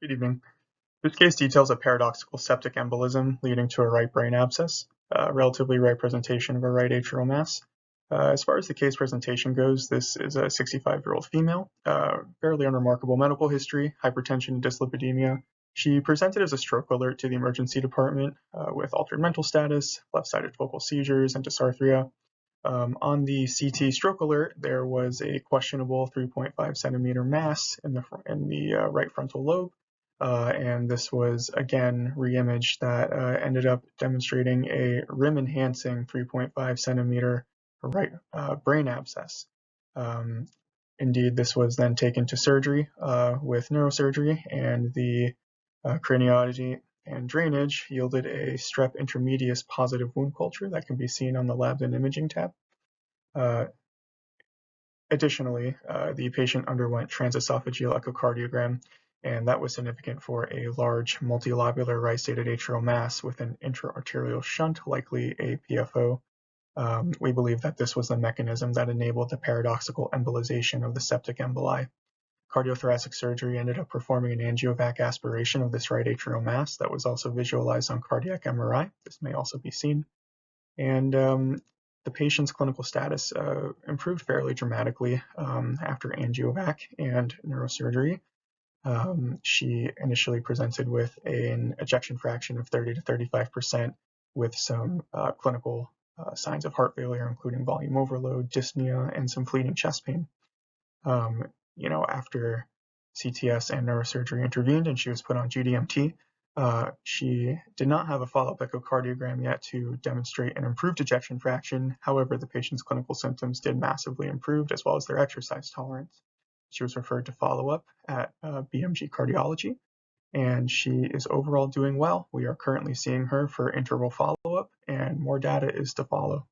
Good evening. This case details a paradoxical septic embolism leading to a right brain abscess, a relatively rare presentation of a right atrial mass. As far as the case presentation goes, this is a 65-year-old female, fairly unremarkable medical history, hypertension and dyslipidemia. She presented as a stroke alert to the emergency department with altered mental status, left-sided focal seizures, and dysarthria. On the CT stroke alert, there was a questionable 3.5 centimeter mass in the right frontal lobe. And this was again re-imaged that ended up demonstrating a rim-enhancing 3.5 centimeter right brain abscess. Indeed, this was then taken to surgery with neurosurgery, and the craniology and drainage yielded a strep intermedius positive wound culture that can be seen on the Labs and Imaging tab. Additionally, the patient underwent transesophageal echocardiogram, and that was significant for a large multilobular right-sided atrial mass with an intra-arterial shunt, likely a PFO. We believe that this was the mechanism that enabled the paradoxical embolization of the septic emboli. Cardiothoracic surgery ended up performing an angiovac aspiration of this right atrial mass that was also visualized on cardiac MRI. This may also be seen. And the patient's clinical status improved fairly dramatically after angiovac and neurosurgery. She initially presented with an ejection fraction of 30 to 35% with some clinical signs of heart failure, including volume overload, dyspnea, and some fleeting chest pain. After CTS and neurosurgery intervened and she was put on GDMT, she did not have a follow-up echocardiogram yet to demonstrate an improved ejection fraction. However, the patient's clinical symptoms did massively improve, as well as their exercise tolerance. She was referred to follow-up at BMG Cardiology, and she is overall doing well. We are currently seeing her for interval follow-up, and more data is to follow.